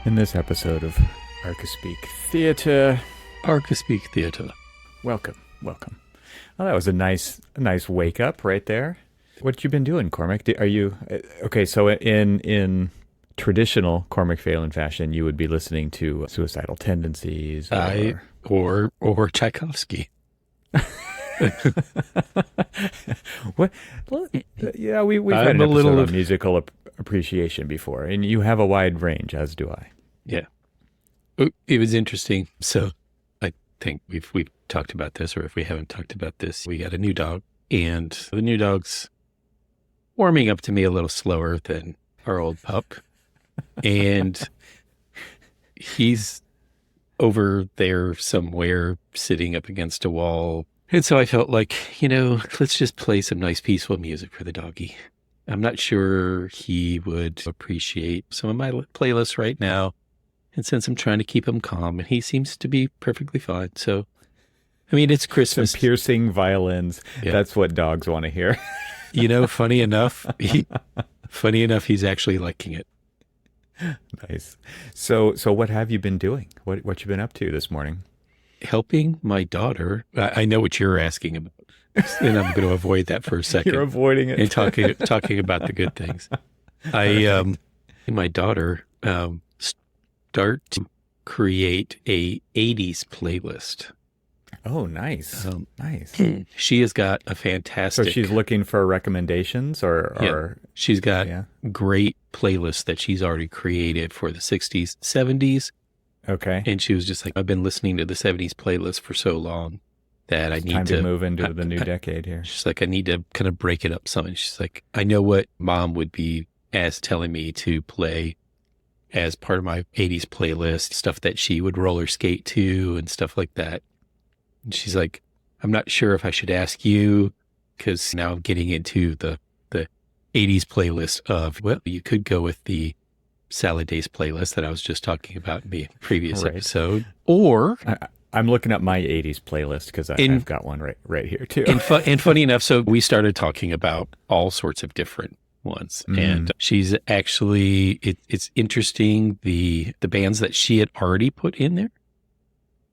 In this episode of Archispeak Theater. Archispeak Theater. Welcome. Well, that was a nice wake up right there. What you been doing, Cormac? Are you okay? So in traditional Cormac Phelan fashion, you would be listening to Suicidal Tendencies, or Tchaikovsky. What? Yeah, we've had an episode on musical appreciation before, and you have a wide range, as do I. Yeah, it was interesting. So I think we've talked about this, or if we haven't talked about this, we got a new dog, and the new dog's warming up to me a little slower than our old pup, and he's over there somewhere sitting up against a wall. And so I felt like, let's just play some nice peaceful music for the doggy. I'm not sure he would appreciate some of my playlists right now. And since I'm trying to keep him calm, and he seems to be perfectly fine. So, I mean, it's Christmas. Some piercing violins. Yeah. That's what dogs want to hear. Funny enough, he's actually liking it. Nice. So what have you been doing? What you been up to this morning? Helping my daughter. I know what you're asking about, and I'm going to avoid that for a second. You're avoiding it. And talking about the good things. My daughter start to create a 80s playlist. Oh, nice. Nice. She has got a fantastic... So she's looking for recommendations or she's got great playlists that she's already created for the 60s, 70s. Okay. And she was just like, I've been listening to the 70s playlist for so long that I need to move into the new decade here. She's like, I need to kind of break it up some. And she's like, I know what mom would be telling me to play as part of my 80s playlist, stuff that she would roller skate to and stuff like that. And she's like, I'm not sure if I should ask you, because now I'm getting into the 80s playlist of, well, you could go with the Salad Days playlist that I was just talking about in the previous episode. Or I'm looking up my 80s playlist because I've got one right here too. And funny enough, so we started talking about all sorts of different ones. And she's actually, it's interesting, the bands that she had already put in there.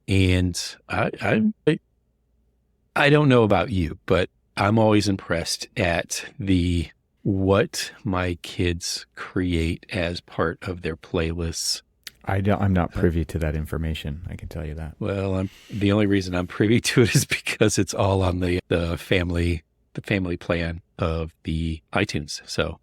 And I don't know about you, but I'm always impressed at what my kids create as part of their playlists. I'm not privy to that information. I can tell you that. Well, the only reason I'm privy to it is because it's all on the family plan of the iTunes. So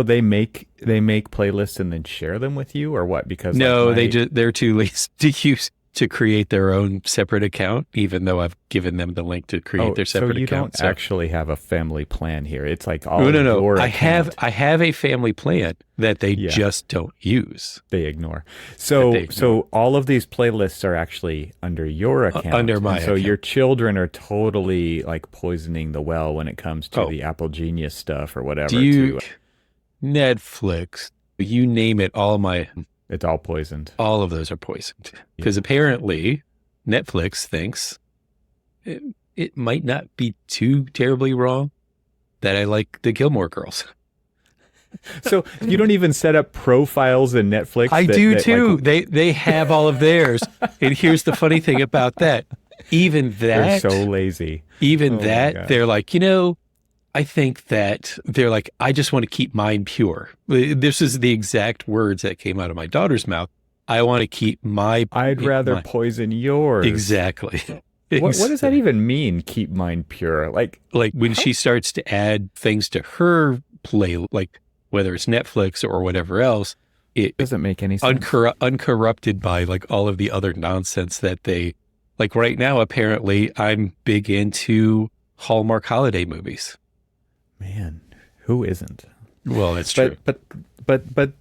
they make playlists and then share them with you, or what? Because no, they're too lazy to create their own separate account, even though I've given them the link to create their separate account. So you don't actually have a family plan here. It's like all no. your I have a family plan that they just don't use. They ignore. So all of these playlists are actually under your account. Under my account. So your children are totally like poisoning the well when it comes to the Apple Genius stuff or whatever. Netflix, you name it, it's all poisoned. All of those are poisoned. Because apparently Netflix thinks it might not be too terribly wrong that I like the Gilmore Girls. So you don't even set up profiles in Netflix? I do too. They have all of theirs. And here's the funny thing about that. Even that. They're so lazy. They're like, I think that they're like, I just want to keep mine pure. This is the exact words that came out of my daughter's mouth. I want to keep I'd rather poison yours. Exactly. What does that even mean? Keep mine pure? Like when she starts to add things to her play, like whether it's Netflix or whatever else, it doesn't make any sense. Uncorrupted by like all of the other nonsense that they like. Right now, apparently, I'm big into Hallmark holiday movies. Man, who isn't? Well, that's true. But there's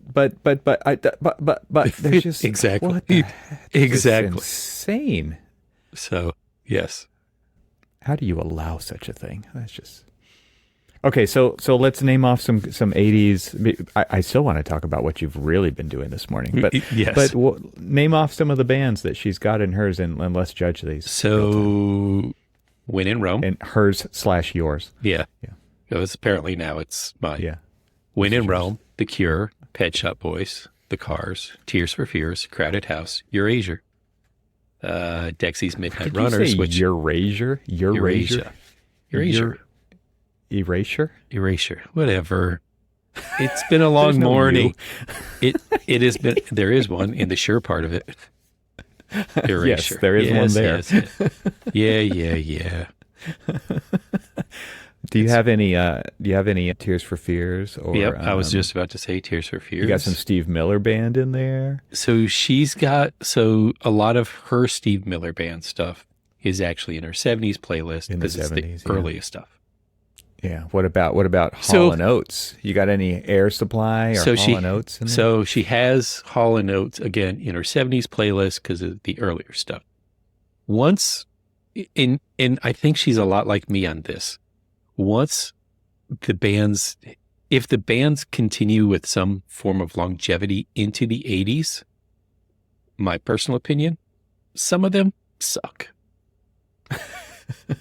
just exactly. What the heck? Exactly. It's insane. So, yes. How do you allow such a thing? That's just okay. So let's name off some 80s. I still want to talk about what you've really been doing this morning, but yes. But name off some of the bands that she's got in hers, and let's judge these. So, When in Rome, and hers/yours. Yeah. It was apparently now it's mine. Yeah. When in Rome, The Cure, Pet Shop Boys, The Cars, Tears for Fears, Crowded House, Eurasia, Dexy's Midnight Did Runners, you say which Eurasia? Eurasia. Erasure? Whatever. It's been a long no morning. It has been. There is one in the sure part of it. Erasure. Yes, there is one there. Yeah. Do you have any Tears for Fears? Or, Yep, I was just about to say Tears for Fears. You got some Steve Miller Band in there. So a lot of her Steve Miller Band stuff is actually in her 70s playlist because it's the earliest stuff. Yeah. What about Hall and Oates? You got any Air Supply or Hall and Oates in there? So she has Hall and Oates again in her 70s playlist because of the earlier stuff. And I think she's a lot like me on this. If the bands continue with some form of longevity into the 80s, my personal opinion, some of them suck.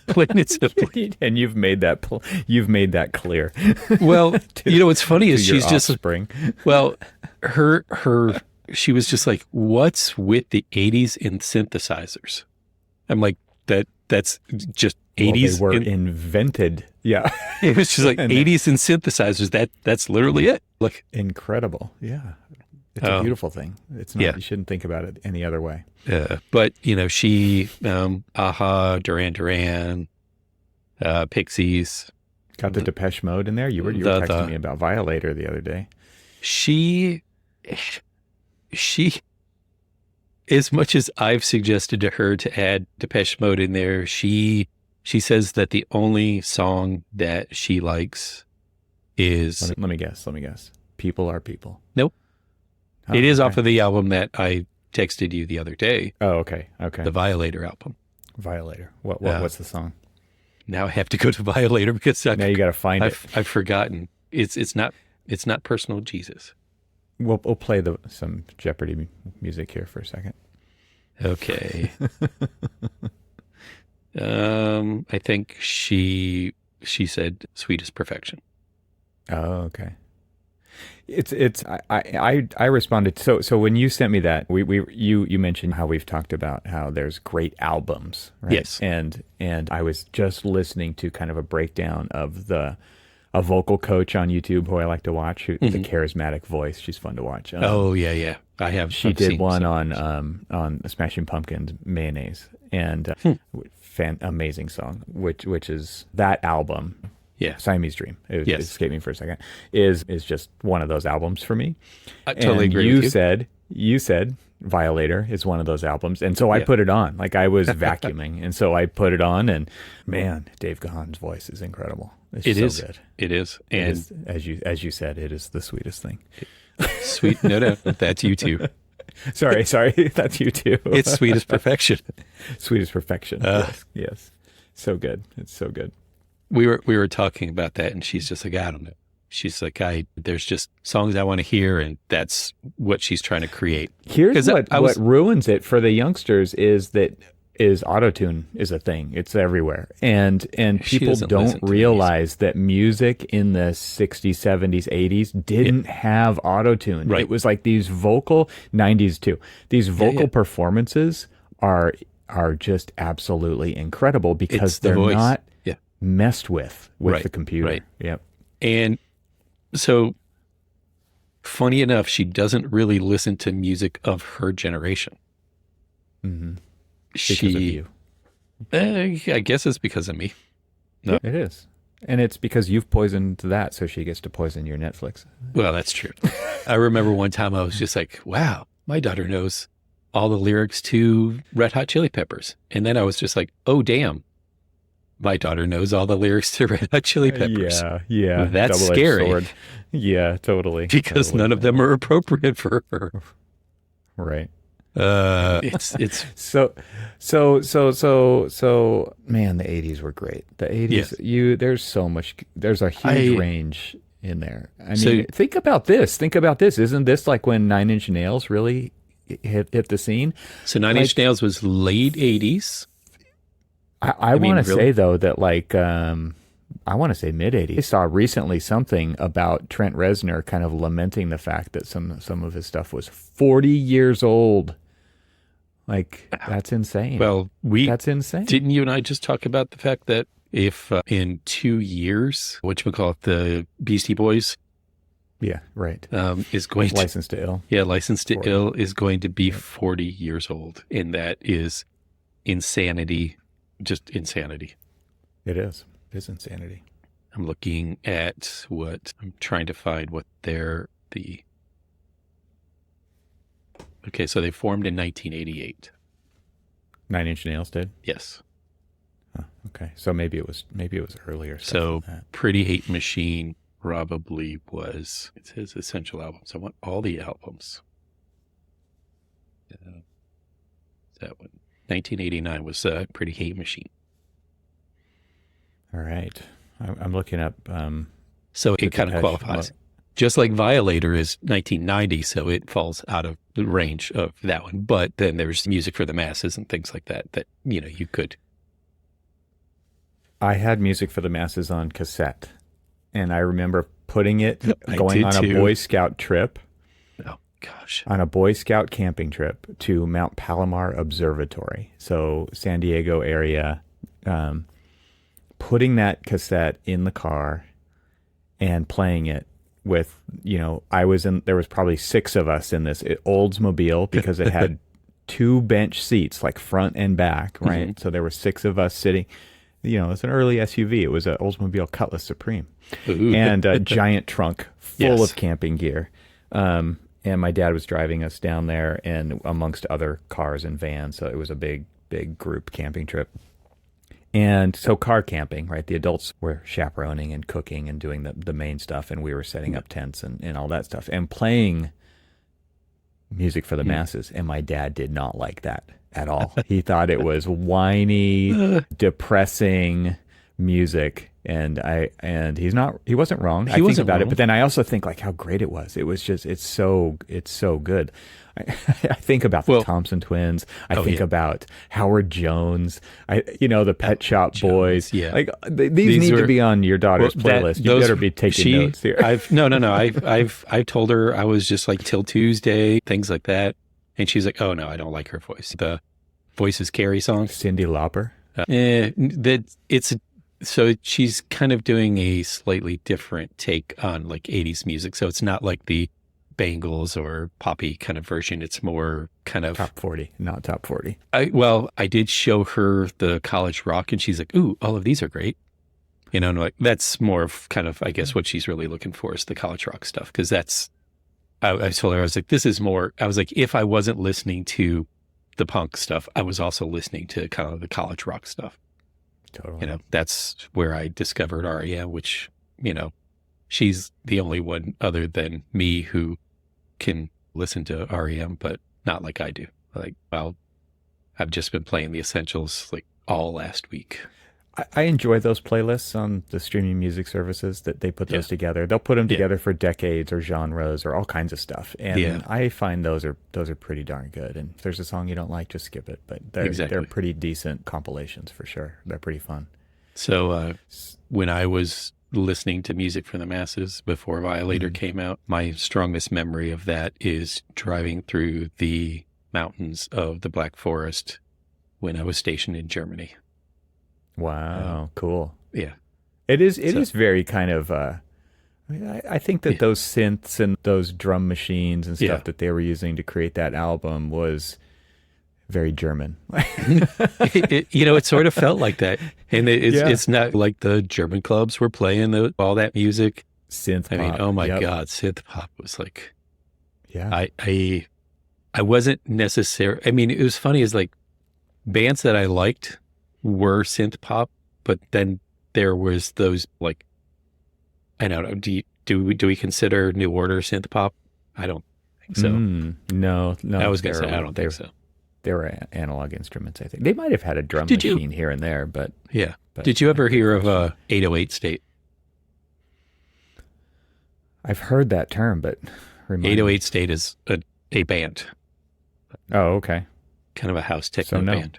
Plain and simply. And you've made that clear. Well, what's funny is she's just offspring. Well, she was just like, what's with the 80s and synthesizers? I'm like, that's just 80s. Well, they were invented. Yeah. It was just like 80s and synthesizers. That's literally it. Look. Incredible. Yeah. It's a beautiful thing. It's not, you shouldn't think about it any other way. But, she, Aha, Duran Duran, Pixies. Got the Depeche Mode in there? You were texting me about Violator the other day. She, as much as I've suggested to her to add Depeche Mode in there, she says that the only song that she likes is... Let me guess. People Are People. Nope. It is off of the album that I texted you the other day. Oh, okay. The Violator album. Violator. What's the song? Now I have to go to Violator because now you got to find it. I've forgotten. It's not Personal Jesus. We'll play some Jeopardy music here for a second. Okay. I think she said Sweetest Perfection. Oh, okay. I responded. So when you sent me that, you mentioned how we've talked about how there's great albums, right? Yes. And I was just listening to kind of a breakdown of a vocal coach on YouTube who I like to watch, the charismatic voice. She's fun to watch. Yeah. She did one on Smashing Pumpkins, Mayonnaise, and amazing song, which is that album. Yeah, Siamese Dream. It escaped me for a second. Is just one of those albums for me. I totally agree with you. You said Violator is one of those albums, and so I put it on. Like I was vacuuming, and so I put it on, and man, Dave Gahan's voice is incredible. It's so good. It is, and as you said, it is the sweetest thing. Sweet, no, that's you too. Sorry, that's you too. It's Sweetest Perfection. Sweetest Perfection. Yes. So good. It's so good. We were talking about that, and she's just like, I don't know. She's like, there's just songs I want to hear, and that's what she's trying to create. Here's what ruins it for the youngsters is autotune is a thing. It's everywhere. And people don't realize that music in the 60s, 70s, 80s didn't have autotune. Right. It was like these 90s too. These vocal performances are just absolutely incredible because they're not messed with the computer. Right. Yep. And so funny enough, she doesn't really listen to music of her generation. Mm-hmm. Because of you. I guess it's because of me. No. It is. And it's because you've poisoned that, so she gets to poison your Netflix. Well, that's true. I remember one time I was just like, wow, my daughter knows all the lyrics to Red Hot Chili Peppers. And then I was just like, oh, damn. My daughter knows all the lyrics to Red Hot Chili Peppers. Yeah. That's scary. Sword. Yeah, totally. Because none of them are appropriate for her. Right. It's so man, the 80s were great. The 80s, there's a huge range in there. I mean, think about this. Isn't this like when 9 Inch Nails really hit the scene? So 9 Inch Nails was late 80s. I want to say though that I want to say mid 80s. I saw recently something about Trent Reznor kind of lamenting the fact that some of his stuff was 40 years old. Like, that's insane. Well, that's insane. Didn't you and I just talk about the fact that if in 2 years, whatchamacallit, the Beastie Boys, yeah, right, is going to Licensed to Ill. Yeah, Licensed to 40. Ill is going to be 40 years old, and that is insanity, just insanity. It is. It is insanity. I'm looking at I'm trying to find what okay, so they formed in 1988. 9 Inch Nails did? Yes. Oh, okay. So maybe it was earlier. So Pretty Hate Machine probably was, it says essential albums. I want all the albums. That one. 1989 was Pretty Hate Machine. All right. I'm looking up. So it kind of qualifies. Just like Violator is 1990, so it falls out of the range of that one. But then there's Music for the Masses and things like that, you could. I had Music for the Masses on cassette, and I remember putting it, I going did on too. a Boy Scout trip. Oh, gosh. On a Boy Scout camping trip to Mount Palomar Observatory. So San Diego area, putting that cassette in the car and playing it with, there was probably 6 of us in this Oldsmobile, because it had 2 bench seats, like front and back, right? Mm-hmm. So there were 6 of us sitting. It's an early SUV. It was an Oldsmobile Cutlass Supreme. Ooh. And a giant trunk full of camping gear. And my dad was driving us down there, and amongst other cars and vans. So it was a big, big group camping trip. And so car camping, right? The adults were chaperoning and cooking and doing the main stuff, and we were setting up tents and all that stuff and playing Music for the Masses. And my dad did not like that at all. He thought it was whiny, depressing music. And he wasn't wrong. I think about it, but then I also think like how great it was. It was just, it's so good. I think about the Thompson Twins. I think about Howard Jones. The Pet Shop Boys. Yeah, like these need to be on your daughter's playlist. You better be taking notes here. I've told her, I was just like Till Tuesday, things like that, and she's like, oh no, I don't like her voice. The Voices Carry song, Cyndi Lauper. So she's kind of doing a slightly different take on like 80s music. So it's not like the Bangles or Poppy kind of version. It's more kind of top 40, not top 40. I did show her the college rock, and she's like, ooh, all of these are great. And like, that's more of kind of, I guess, what she's really looking for is the college rock stuff. Cause I told her, I was like, this is more, I was like, if I wasn't listening to the punk stuff, I was also listening to kind of the college rock stuff. Totally. That's where I discovered REM, which, she's the only one other than me who can listen to REM, but not like I do. Like, I've just been playing the essentials like all last week. I enjoy those playlists on the streaming music services that they put those together. They'll put them together for decades or genres or all kinds of stuff. And I find those are pretty darn good. And if there's a song you don't like, just skip it. But they're pretty decent compilations for sure. They're pretty fun. So when I was listening to Music for the Masses before Violator came out, my strongest memory of that is driving through the mountains of the Black Forest when I was stationed in Germany. Wow, cool. Yeah. It is very kind of, I think that those synths and those drum machines and stuff that they were using to create that album was very German. It sort of felt like that. And it's not like the German clubs were playing all that music. Synth pop. I mean, oh my God, synth pop was like, yeah. I wasn't necessarily, I mean, it was funny is like bands that I liked were synth pop, but then there was those like, I don't know, do we consider New Order synth pop? I don't think so. No. I was going to say, I don't think so. They were analog instruments, I think. They might have had a drum machine here and there, but... Yeah. Did you ever hear of 808 State? I've heard that term, but... 808 State is a band. Oh, okay. Kind of a house techno band.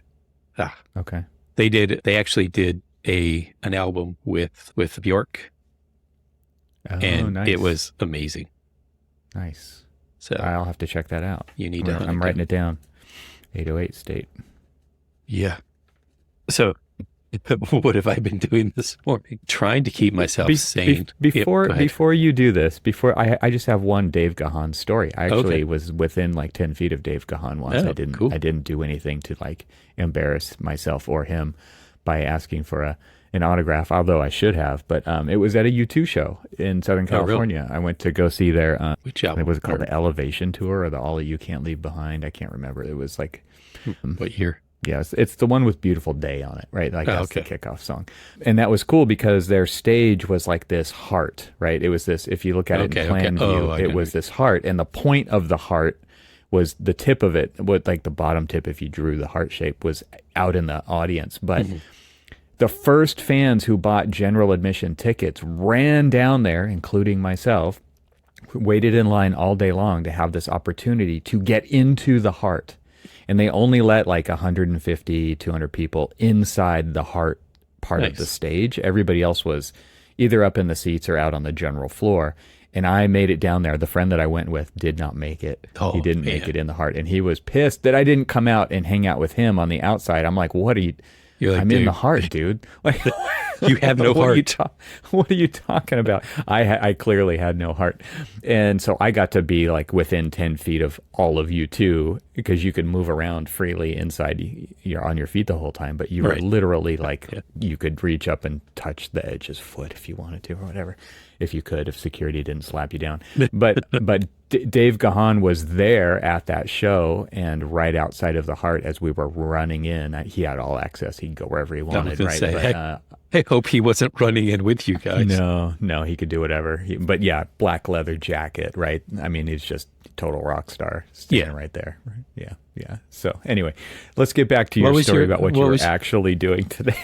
Okay. They actually did an album with Bjork, Oh, and nice. it was amazing. Nice. So I'll have to check that out. you need to hunt I'm it writing down. it down. 808 State. Yeah. So what have I been doing this morning? Trying to keep myself sane. Before Go ahead. before you do this, I just have one Dave Gahan story. I actually Okay. was within like 10 feet of Dave Gahan once. Oh, cool. I didn't do anything to like embarrass myself or him by asking for an autograph, although I should have. But it was at a U2 show in Southern Oh, really? California. I went to go see their Which album? was it called Or the Elevation Tour or the All You Can't Leave Behind? I can't remember. It was like what year? yeah, it's the one with Beautiful Day on it, right? Like Oh, that's okay. the kickoff song. And that was cool because their stage was like this heart, right? It was this, if you look at it Okay, in plan okay. Oh, view, I it got was it. this heart. And the point of the heart was the tip of it, what like the bottom tip, if you drew the heart shape, was out in the audience. But the first fans who bought general admission tickets ran down there, including myself, waited in line all day long to have this opportunity to get into the heart. And they only let like 150, 200 people inside the heart part of the Nice. stage. Everybody else was either up in the seats or out on the general floor. And I made it down there. The friend that I went with did not make it. Oh, He didn't make man. it in the heart. And he was pissed that I didn't come out and hang out with him on the outside. I'm like, what are you... You're like, I'm in dude, the heart, dude. Like, You have no heart. What are you talking about? I clearly had no heart. And so I got to be like within 10 feet of all of you too, because you could move around freely inside. You're on your feet the whole time, but you were Right. literally like, Yeah. you could reach up and touch the edge's foot if you wanted to or whatever, if you could, if security didn't slap you down. But Dave Gahan was there at that show, and right outside of the heart as we were running in, he had all access. He could go wherever he wanted, gonna right? say, But, heck, I hope he wasn't running in with you guys. no, he could do whatever. But yeah, black leather jacket, right? I mean, he's just total rock star standing right there. Right? Yeah. So anyway, let's get back to What your was story your- about what what you were was- actually doing today.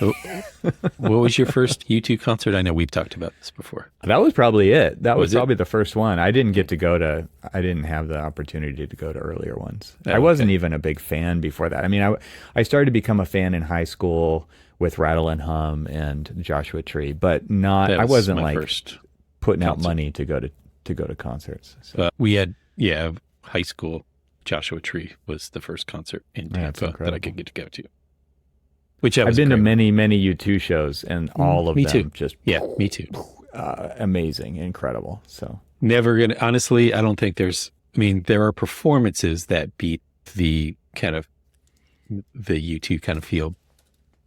What was your first U2 concert? I know we've talked about this before. That was probably it. That was Was it? probably the first one. I didn't have the opportunity to go to earlier ones. Oh, I wasn't okay. even a big fan before that. I mean, I started to become a fan in high school with Rattle and Hum and Joshua Tree, but That I was wasn't my like first putting out concert. money to go to concerts. So. We had, high school. Joshua Tree was the first concert in That's Tampa that I incredible. could get to go to. Which I I've was been to great. many U2 shows, and all of me them too. just Yeah, me too. amazing, incredible. So Never gonna, honestly, I don't think there are performances that beat the U2 kind of feel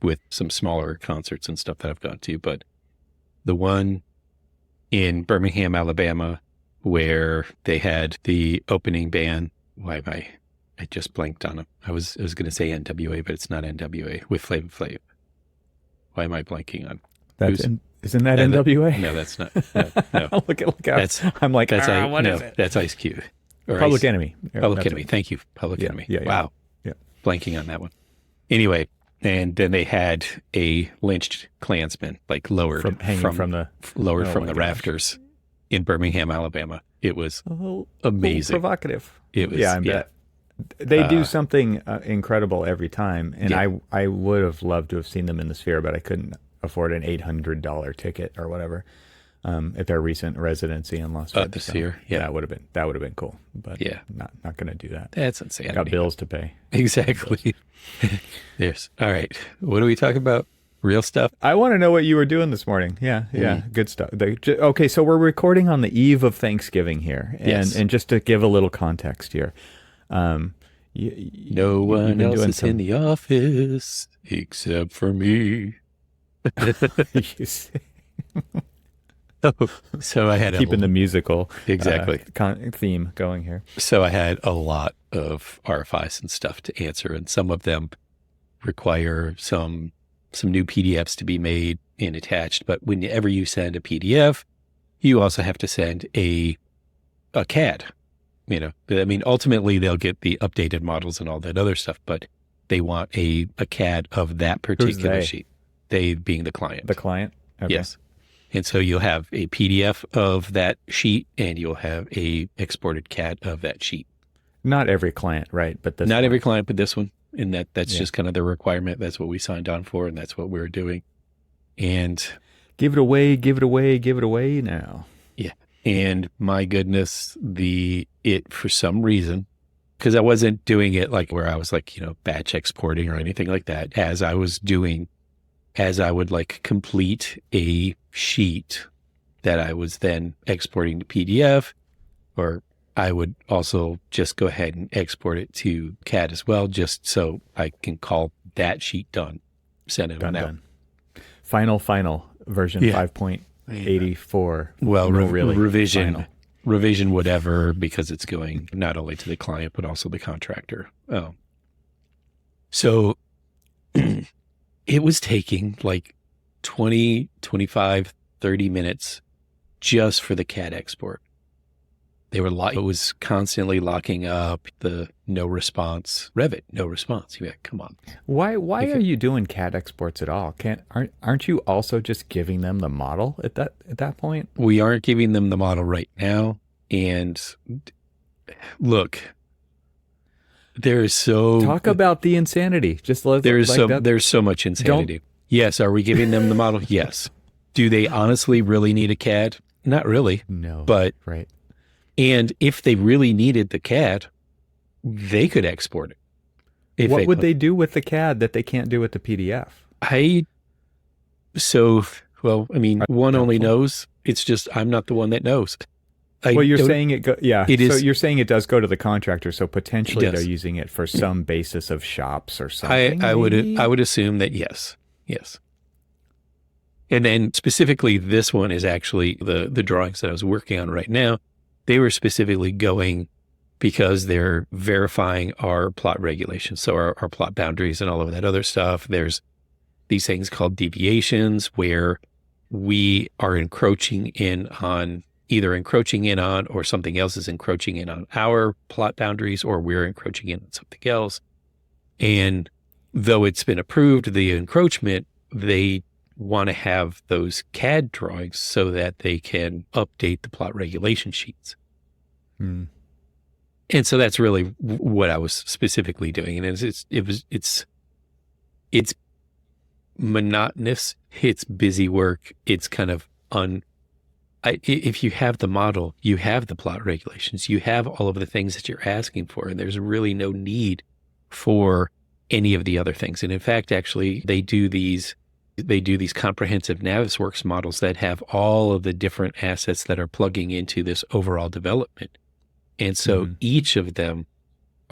with some smaller concerts and stuff that I've gone to, but the one in Birmingham, Alabama, where they had the opening band, I just blanked on them. I was going to say NWA, but it's not NWA, with Flavor Flav. Why am I blanking on? isn't that No, NWA? No, that's not. No. look out! That's- I'm like, what is no, it? that's Ice Cube. Or Public Ice- Enemy. Public That's Enemy. it. Thank you. Public Yeah, Enemy. yeah. Wow. Yeah. Blanking on that one. Anyway, and then they had a lynched Klansman, like lowered Hanging from the lowered oh from my the gosh. rafters in Birmingham, Alabama. It was oh, amazing. provocative. It was, I bet. They do something incredible every time, and Yeah. I would have loved to have seen them in the Sphere, but I couldn't afford an $800 ticket or whatever at their recent residency in Las Vegas. the Sphere, yeah. that would have been cool, but Yeah. not going to do that. That's insanity. Got bills to pay. Exactly. Yes. All right. What are we talking about? Real stuff? I want to know what you were doing this morning. Yeah, good stuff. Okay, so we're recording on the eve of Thanksgiving here, and Yes. and just to give a little context here, No you've one been else doing is in the office except for me. So I had keeping the musical Exactly. theme going here. So I had a lot of RFIs and stuff to answer, and some of them require some new PDFs to be made and attached. But whenever you send a PDF, you also have to send a CAD. I mean, ultimately they'll get the updated models and all that other stuff, but they want a CAD of that particular they? sheet. They being the client. The client. Okay. Yes. And so you'll have a PDF of that sheet, and you'll have a exported CAD of that sheet. Not every client, right? But this Not one. every client, but this one. And that's Yeah. just kind of the requirement. That's what we signed on for, and that's what we're doing. And Give it away, give it away, give it away now. yeah. And my goodness, it for some reason, because I wasn't doing it like where I was like, batch exporting or anything like that. As I would like complete a sheet that I was then exporting to PDF, or I would also just go ahead and export it to CAD as well, just so I can call that sheet done, send it on out. Done. Final version 5.84. Well, really revision, whatever, because it's going not only to the client, but also the contractor. Oh, so it was taking like 20, 25, 30 minutes just for the CAD export. It was constantly locking up, the no response. Revit, no response. You're like, come on. Why are you doing CAD exports at all? Aren't you also just giving them the model at that point? We aren't giving them the model right now. And look, there's talk about the insanity. There's so much insanity. Yes. Are we giving them the model? Yes. Do they honestly really need a CAD? Not really. No. But right. And if they really needed the CAD, they could export it. What would they do with the CAD that they can't do with the PDF? One only knows. It's just I'm not the one that knows. You're saying it is. So you're saying it does go to the contractor. So potentially they're using it for some basis of shops or something. I would assume that yes. And then specifically, this one is actually the drawings that I was working on right now. They were specifically going because they're verifying our plot regulations. So our plot boundaries and all of that other stuff. There's these things called deviations where we are encroaching in on or something else is encroaching in on our plot boundaries, or we're encroaching in on something else. And though it's been approved, the encroachment, they want to have those CAD drawings so that they can update the plot regulation sheets. Mm. And so that's really what I was specifically doing. And it's monotonous. It's busy work. It's kind of if you have the model, you have the plot regulations, you have all of the things that you're asking for, and there's really no need for any of the other things. And in fact, actually, they do these comprehensive Navisworks models that have all of the different assets that are plugging into this overall development. And so each of them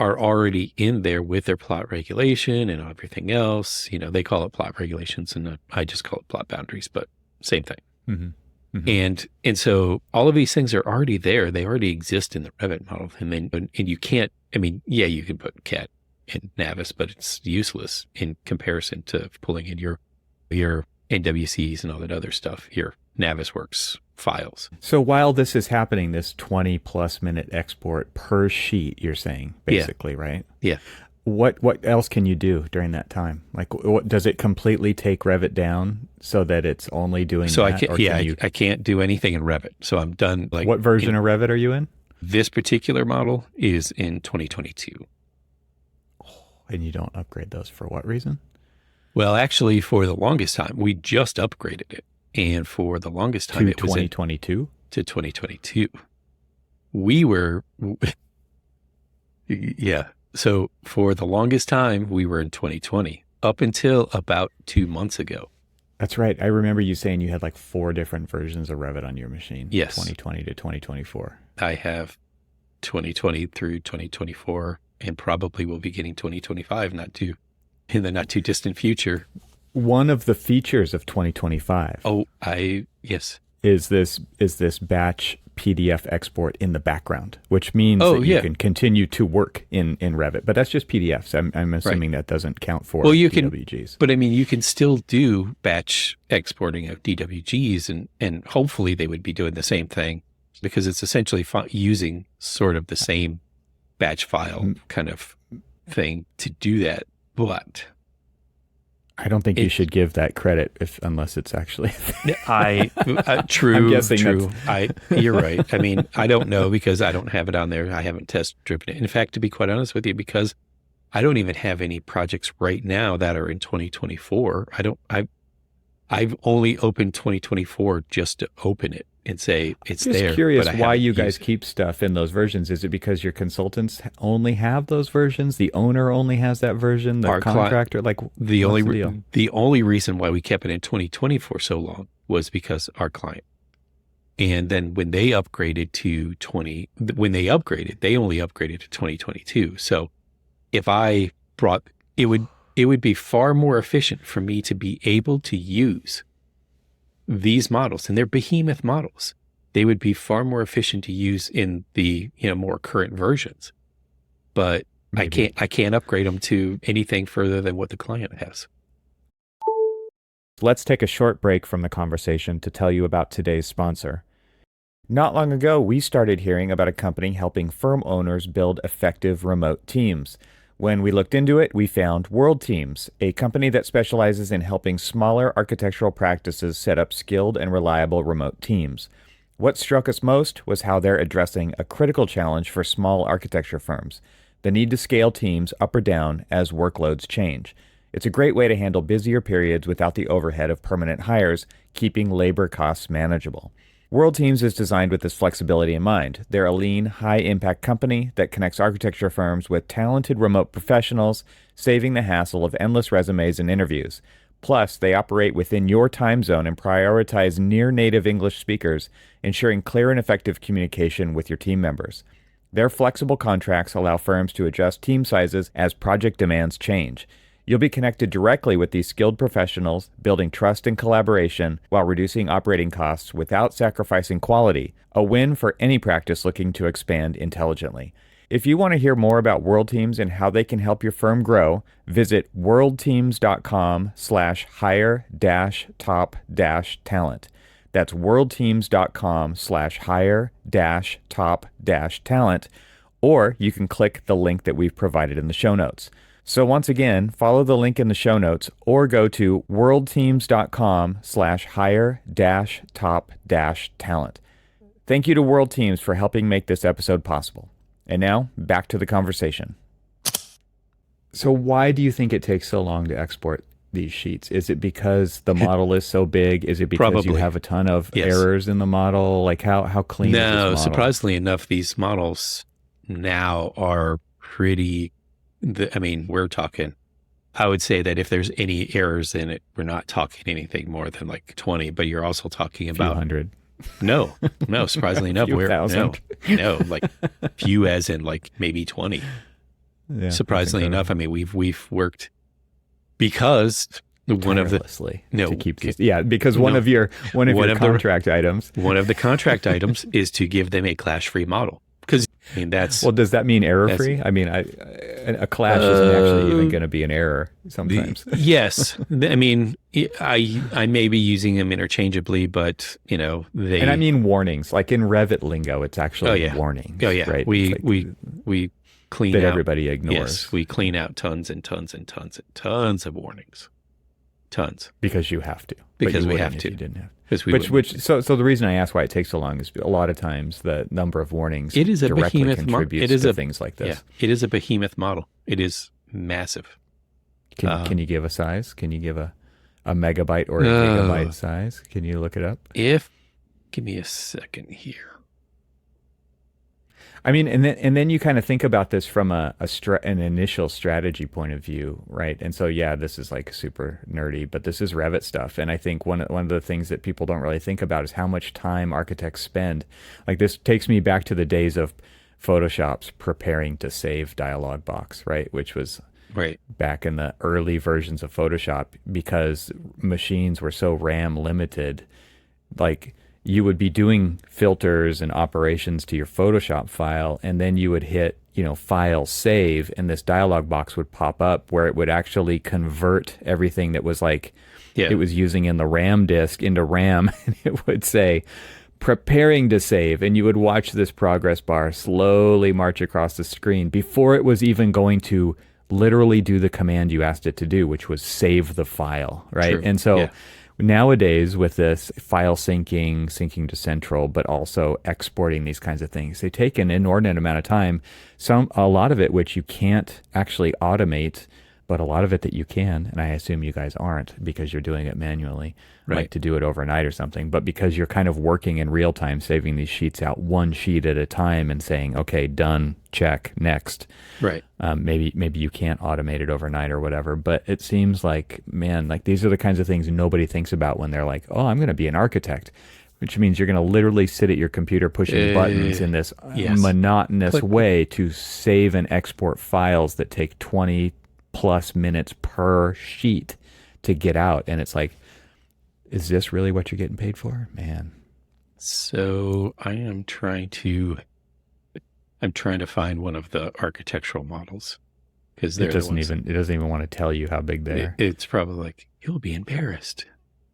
are already in there with their plot regulation and everything else. They call it plot regulations, and I just call it plot boundaries, but same thing. Mm-hmm. Mm-hmm. And so all of these things are already there. They already exist in the Revit model. And you can't, you can put CAD in Navis, but it's useless in comparison to pulling in your NWCs and all that other stuff, your Navisworks files. So while this is happening, this 20 plus minute export per sheet, you're saying, basically, right? Yeah. What else can you do during that time? Like, what does it completely take Revit down so that it's only doing so that? I can't do anything in Revit. So I'm done. Like, what version of Revit are you in? This particular model is in 2022. And you don't upgrade those for what reason? Well, actually, for the longest time, we just upgraded it. And for the longest time, it was 2022? To 2022. We were, yeah. So for the longest time, we were in 2020, up until about 2 months ago. That's right. I remember you saying you had like 4 different versions of Revit on your machine. Yes. 2020 to 2024. I have 2020 through 2024, and probably will be getting 2025 in the not too distant future. One of the features of 2025. Yes. Is this batch PDF export in the background, which means that you can continue to work in Revit, but that's just PDFs. I'm assuming that doesn't count for DWGs. But you can still do batch exporting of DWGs, and hopefully they would be doing the same thing, because it's essentially using sort of the same batch file kind of thing to do that. But I don't think you should give that credit unless it's actually. True. I'm guessing true. You're right. I don't know, because I don't have it on there. I haven't test driven it. In fact, to be quite honest with you, because I don't even have any projects right now that are in 2024. I've only opened 2024 just to open it and say it's Just there. curious but I why haven't you used guys it. keep stuff in those versions. Is it because your consultants only have those versions? The owner only has that version? The Our client, contractor? Like, the what's only the deal? the only reason why we kept it in 2020 for so long was because our client. And then when they upgraded to they only upgraded to 2022. So if I brought it would be far more efficient for me to be able to use these models, and they're behemoth models. They would be far more efficient to use in the, more current versions. But Maybe. I can't upgrade them to anything further than what the client has. Let's take a short break from the conversation to tell you about today's sponsor. Not long ago, we started hearing about a company helping firm owners build effective remote teams. When we looked into it, we found World Teams, a company that specializes in helping smaller architectural practices set up skilled and reliable remote teams. What struck us most was how they're addressing a critical challenge for small architecture firms: the need to scale teams up or down as workloads change. It's a great way to handle busier periods without the overhead of permanent hires, keeping labor costs manageable. World Teams is designed with this flexibility in mind. They're a lean, high-impact company that connects architecture firms with talented remote professionals, saving the hassle of endless resumes and interviews. Plus, they operate within your time zone and prioritize near-native English speakers, ensuring clear and effective communication with your team members. Their flexible contracts allow firms to adjust team sizes as project demands change. You'll be connected directly with these skilled professionals, building trust and collaboration while reducing operating costs without sacrificing quality, a win for any practice looking to expand intelligently. If you want to hear more about World Teams and how they can help your firm grow, visit worldteams.com/hire-top-talent. That's worldteams.com/hire-top-talent, or you can click the link that we've provided in the show notes. So once again, follow the link in the show notes or go to worldteams.com/hire-top-talent. Thank you to World Teams for helping make this episode possible. And now, back to the conversation. So why do you think it takes so long to export these sheets? Is it because the model is so big? Is it because you Probably. have a ton of Yes. errors in the model? Like how clean is this No, model? surprisingly enough, these models now are pretty. We're talking. I would say that if there's any errors in it, we're not talking anything more than like 20. But you're also talking A few about hundred. no. Surprisingly enough, Few we're thousand. no, like few as in like maybe 20. Yeah, Surprisingly enough, we've worked because one of the tirelessly no to keep these. Yeah, because one of your contract items. one of the contract items is to give them a clash-free model. Because that's Well, does that mean error-free? I mean, a clash isn't actually even going to be an error sometimes. Yes, I may be using them interchangeably, but they And I mean warnings. Like in Revit lingo, it's actually warnings. Oh yeah, right? we clean that out, everybody ignores. Yes, we clean out tons and tons and tons and tons of warnings, tons because you have to. because we wouldn't have if to. You didn't have. So the reason I ask why it takes so long is a lot of times the number of warnings It is a directly behemoth contributes to things like this. Yeah, it is a behemoth model. It is massive. Can you give a size? Can you give a megabyte or a gigabyte size? Can you look it up? Give me a second here. I mean, and then you kind of think about this from an initial strategy point of view, right? And so, yeah, this is like super nerdy, but this is Revit stuff. And I think one of the things that people don't really think about is how much time architects spend. Like this takes me back to the days of Photoshop's preparing to save dialog box, right? Which was back in the early versions of Photoshop, because machines were so RAM limited, like you would be doing filters and operations to your Photoshop file, and then you would hit, file save, and this dialog box would pop up where it would actually convert everything that was it was using in the RAM disk into RAM, and it would say preparing to save, and you would watch this progress bar slowly march across the screen before it was even going to literally do the command you asked it to do, which was save the file, right? True. And so nowadays with this file syncing to central, but also exporting these kinds of things, they take an inordinate amount of time, a lot of it which you can't actually automate but a lot of it that you can, and I assume you guys aren't because you're doing it manually, Right. like to do it overnight or something, but because you're kind of working in real time, saving these sheets out one sheet at a time and saying, okay, done, check, next. Right. Maybe you can't automate it overnight or whatever, but it seems like, man, like these are the kinds of things nobody thinks about when they're like, oh, I'm going to be an architect, which means you're going to literally sit at your computer pushing buttons in this Yes. monotonous Click. way to save and export files that take 20 plus minutes per sheet to get out. And it's like, is this really what you're getting paid for? Man. So I'm trying to find one of the architectural models because It doesn't even want to tell you how big they are. It's probably like, you'll be embarrassed.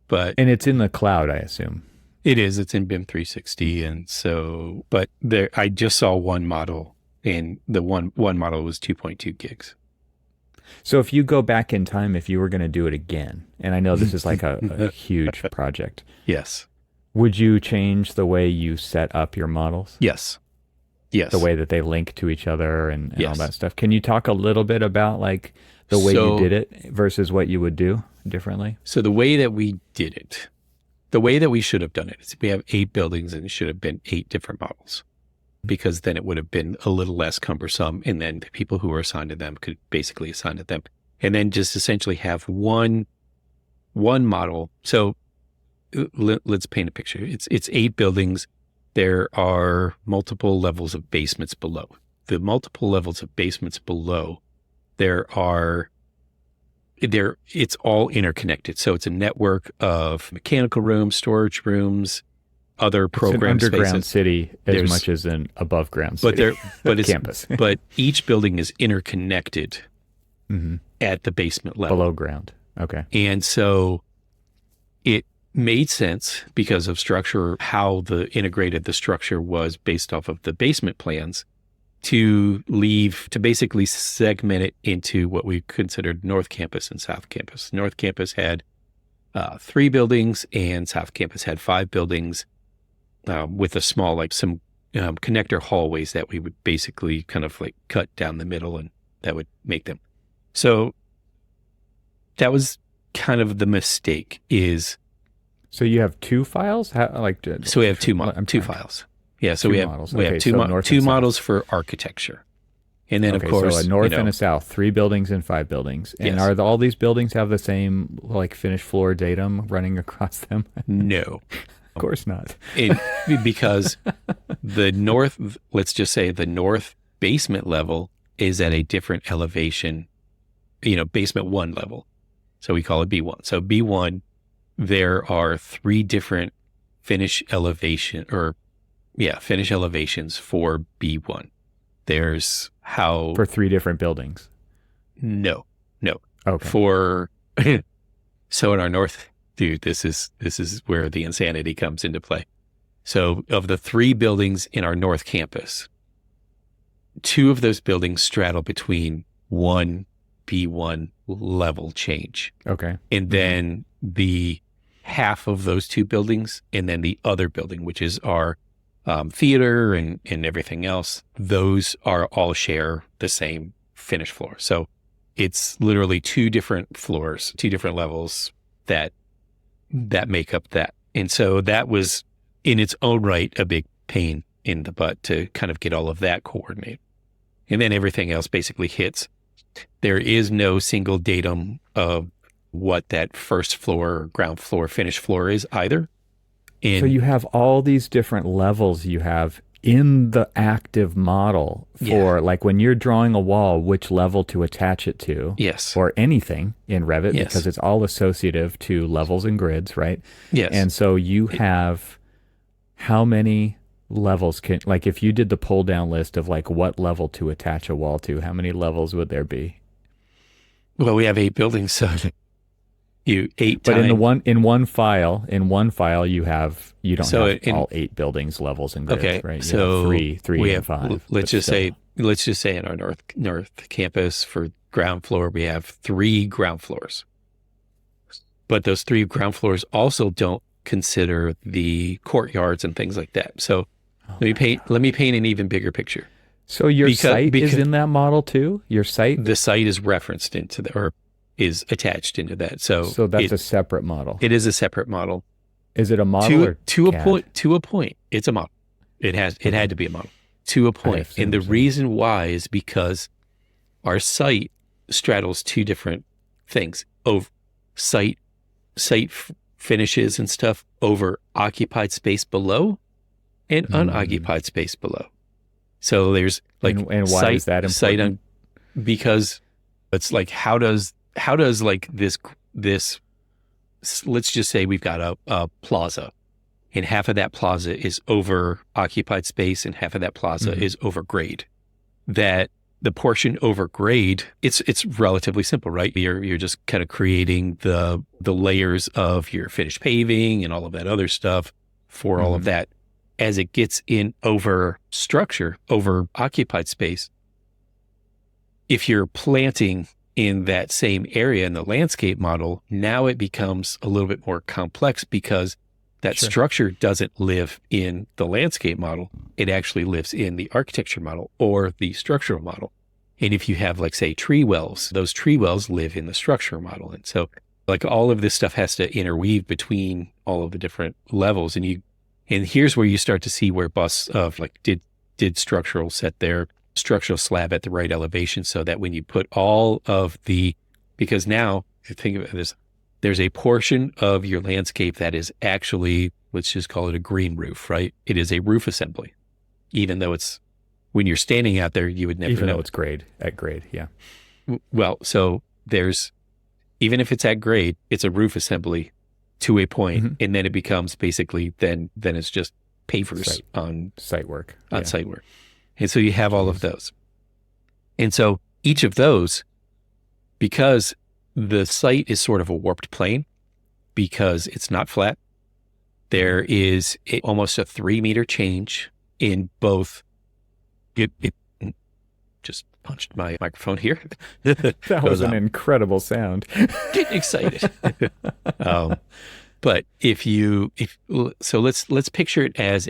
But And it's in the cloud, I assume. it is. It's in BIM 360, and so. But there, I just saw one model, and the one model was 2.2 gigs. So if you go back in time, if you were going to do it again, and I know this is like a huge project, Yes. would you change the way you set up your models? Yes. Yes. The way that they link to each other and all Yes. that stuff. Can you talk a little bit about like the way you did it versus what you would do differently? So the way that we did it, the way that we should have done it is we have 8 buildings and it should have been 8 different models, because then it would have been a little less cumbersome. And then the people who were assigned to them could basically assign to them, and then just essentially have one model. So let's paint a picture. It's 8 buildings. There are multiple levels of basements below. The multiple levels of basements below, it's all interconnected. So it's a network of mechanical rooms, storage rooms, other program it's an underground spaces. city as much as an above ground But city. it's campus. But each building is interconnected at the basement level. Below ground. Okay. And so it made sense because of structure, how the structure was based off of the basement plans, to basically segment it into what we considered North Campus and South Campus. North Campus had 3 buildings and South Campus had 5 buildings, with a small, like some connector hallways that we would basically kind of like cut down the middle, and that would make them. So that was kind of the mistake is. So you have 2 files? So we have two files. Yeah. So 2 we have models. we Okay, have so north two and south. models for architecture, and then Okay, of course so a north and a south, 3 buildings and 5 buildings. And Yes. are all these buildings have the same like finished floor datum running across them? no. Of course not. Because let's just say the north basement level is at a different elevation, basement 1 level. So we call it B1. So B1, there are 3 different finish elevations for B1. There's how For 3 different buildings. no. Okay. So in our north, dude, this is where the insanity comes into play. So of the 3 buildings in our north campus, 2 of those buildings straddle between one B1 level change. Okay. And then the half of those 2 buildings, and then the other building, which is our theater and everything else, those are all share the same finish floor. So it's literally 2 different floors, 2 different levels that make up that. And so that was in its own right a big pain in the butt to kind of get all of that coordinated. And then everything else basically hits. There is no single datum of what that first floor, ground floor, finish floor is either. And So you have all these different levels you have in the active model for like when you're drawing a wall, which level to attach it to. yes. Or anything in Revit Yes. because it's all associative to levels and grids, right? Yes. And so you have how many levels like if you did the pull down list of like what level to attach a wall to, how many levels would there be? Well, we have 8 buildings, so But in one file you don't So have all 8 buildings, levels, and grids, Okay, right? You so have three, we and have 5. let's just say in our north campus for ground floor we have 3 ground floors, but those 3 ground floors also don't consider the courtyards and things like that. So let me paint an even bigger picture. So your site is because in that model too? Your site? the site is referenced into the, or is attached into that. So So that's a separate model. it is a separate model. Is it a model or To a CAD? point, it's a model. It had to be a model to a point. And the reason why is because our site straddles two different things: over site finishes and stuff over occupied space below and unoccupied space below. So there's like, and why is that important? Because it's like, how does like this, let's just say we've got a plaza, and half of that plaza is over occupied space and half of that plaza is over grade. That the portion over grade, it's relatively simple, right? You're just kind of creating the layers of your finished paving and all of that other stuff for all of that. As it gets in over structure, over occupied space, if you're planting in that same area in the landscape model, now it becomes a little bit more complex because that structure doesn't live in the landscape model. It actually lives in the architecture model or the structural model. And if you have, like, say, tree wells, those tree wells live in the structural model. And so, like, all of this stuff has to interweave between all of the different levels. And here's where you start to see where busts of, like, did structural set their structural slab at the right elevation, so that when you put all of because now, if you think about this, there's a portion of your landscape that is actually, let's just call it a green roof, right? It is a roof assembly, even though when you're standing out there, you would never know. Even though it's at grade, yeah. Well, so even if it's at grade, it's a roof assembly to a point, and then it becomes basically, then it's just pavers on site work. Site work. And so you have all of those. And so each of those, because the site is sort of a warped plane, because it's not flat, there is almost a 3-meter change in both. It just punched my microphone here. That was an incredible sound. Getting excited. But so let's picture it as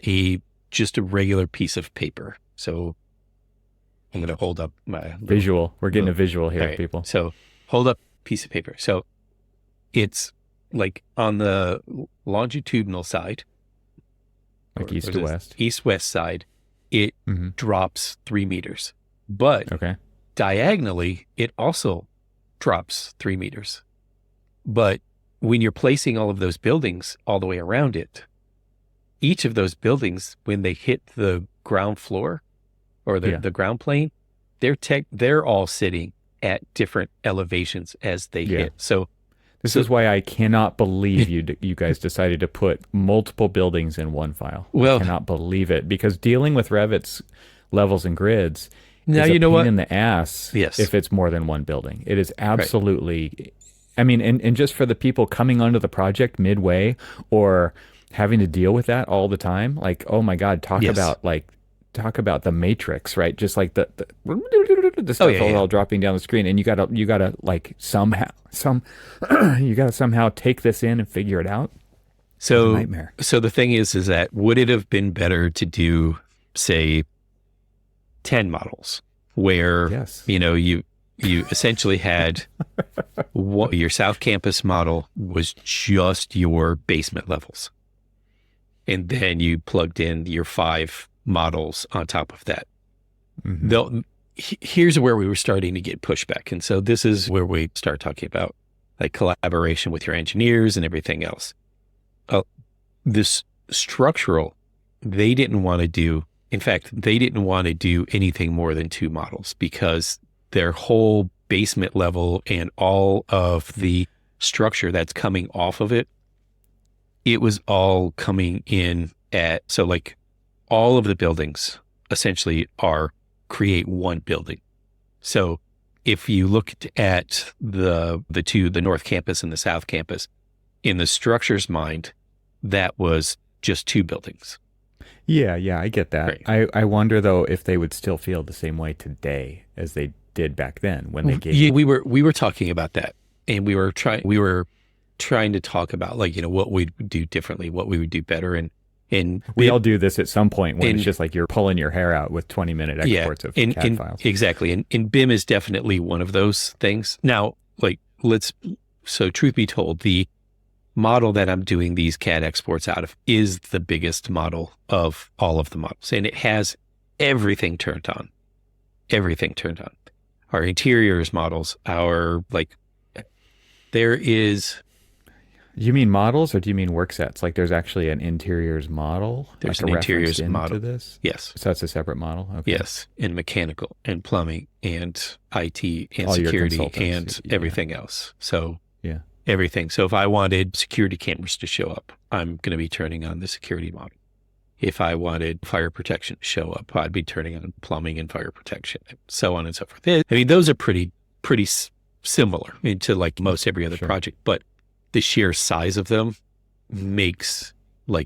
just a regular piece of paper. So I'm going to hold up my visual. We're getting a visual here, right, people. So hold up a piece of paper. So it's like on the longitudinal side, like east to west, east-west side, it drops 3 meters. But diagonally, it also drops 3 meters. But when you're placing all of those buildings all the way around it, each of those buildings, when they hit the ground floor or the ground plane, they're all sitting at different elevations as they hit. So this is why I cannot believe you guys decided to put multiple buildings in one file. Well, I cannot believe it, because dealing with Revit's levels and grids now, is you know pain what? in the ass if it's more than one building. It is absolutely... Right. I mean, and just for the people coming onto the project midway or having to deal with that all the time, like, oh my God, talk about the Matrix, right? Just like the stuff all dropping down the screen, and you gotta like somehow take this in and figure it out. So it's a nightmare. So the thing is that would it have been better to do, say, 10 models where you essentially had your South Campus model was just your basement levels. And then you plugged in your 5 models on top of that. Here's where we were starting to get pushback. And so this is where we start talking about, like, collaboration with your engineers and everything else. This structural, they didn't want to do anything more than 2 models, because their whole basement level and all of the structure that's coming off of it, it was all coming in so like all of the buildings essentially create one building. So if you looked at the North Campus and the South Campus, in the structure's mind, that was just 2 buildings. Yeah, I get that. Right. I wonder though if they would still feel the same way today as they did back then when they gave. Yeah, we were talking about that, and we were trying to talk about, like, what we'd do differently, what we would do better, and And We all do this at some point when and- it's just like you're pulling your hair out with 20-minute exports of CAD files. Exactly. And BIM is definitely one of those things. Now, so truth be told, the model that I'm doing these CAD exports out of is the biggest model of all of the models. And it has everything turned on. Everything turned on. Our interiors models, there is... You mean models, or do you mean work sets? Like there's actually an interiors model? There's like an a interiors reference model. into this? Yes. So that's a separate model? Okay. Yes. And mechanical and plumbing and IT and All your security consultants, and everything else. So Yeah. everything. So if I wanted security cameras to show up, I'm going to be turning on the security model. If I wanted fire protection to show up, I'd be turning on plumbing and fire protection, and so on and so forth. I mean, those are pretty similar to like most every other Sure. project, but the sheer size of them makes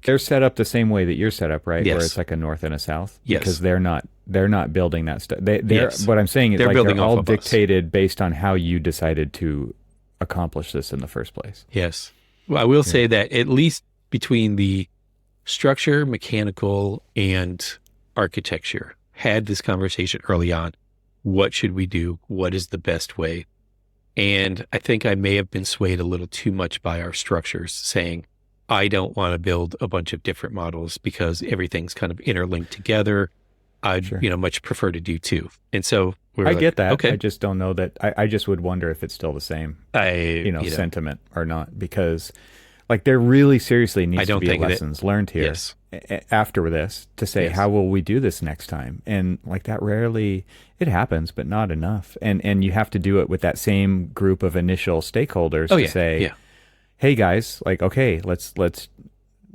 They're set up the same way that you're set up, right? Yes. Where it's like a north and a south. Yes. Because they're not building that stuff. Yes. What I'm saying is They're like building they're off all of us. dictated based on how you decided to accomplish this in the first place. Yes. Well, I will say that at least between the structure, mechanical, and architecture, had this conversation early on. What should we do? What is the best way? And I think I may have been swayed a little too much by our structures, saying, I don't want to build a bunch of different models because everything's kind of interlinked together. I'd, Sure. much prefer to do two. And so I get that. Okay. I just don't know that. I just would wonder if it's still the same, sentiment or not, because like there really seriously I needs to don't be think that- lessons learned here Yes. after this to say, Yes. how will we do this next time? And like that rarely, it happens, but not enough. And you have to do it with that same group of initial stakeholders to say, hey guys, like, okay,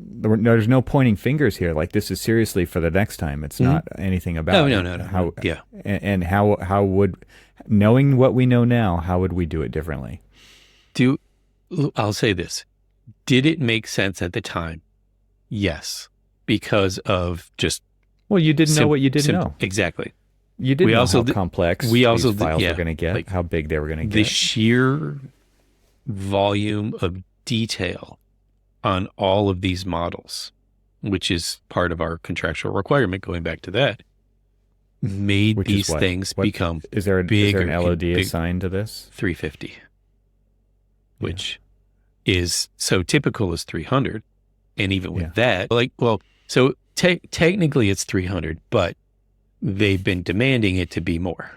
there's no pointing fingers here. Like this is seriously for the next time. It's not anything about No. how, Yeah. and how would, knowing what we know now, how would we do it differently? I'll say this. Did it make sense at the time? Yes. Because of just... Well, you didn't know what you didn't know. Exactly. You didn't know how did- complex we also these did- files yeah, were going to get, like, how big they were going to The get. sheer volume of detail on all of these models, which is part of our contractual requirement, going back to that, made Which is these what? things What- become Is there bigger an and LOD big- assigned to this? 350, which is so typical is 300. And even with that, so technically it's 300, but they've been demanding it to be more.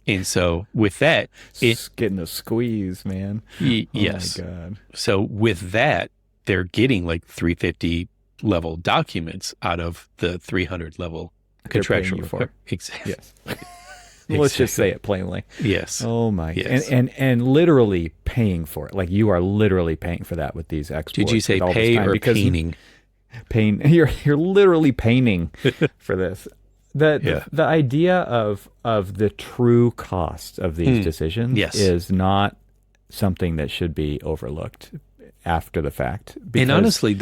And so with that, It's getting a squeeze, man. yes. Oh my God. So with that, they're getting like 350 level documents out of the 300 level They're paying contractual. you for. Exactly. Yes. Let's just say it plainly. Yes. Oh my. Yes. And literally paying for it. Like you are literally paying for that with these exports. Did you say with all this pay time, or because painting? Pain. You're literally painting for this. The idea of the true cost of these decisions is not something that should be overlooked after the fact. And honestly,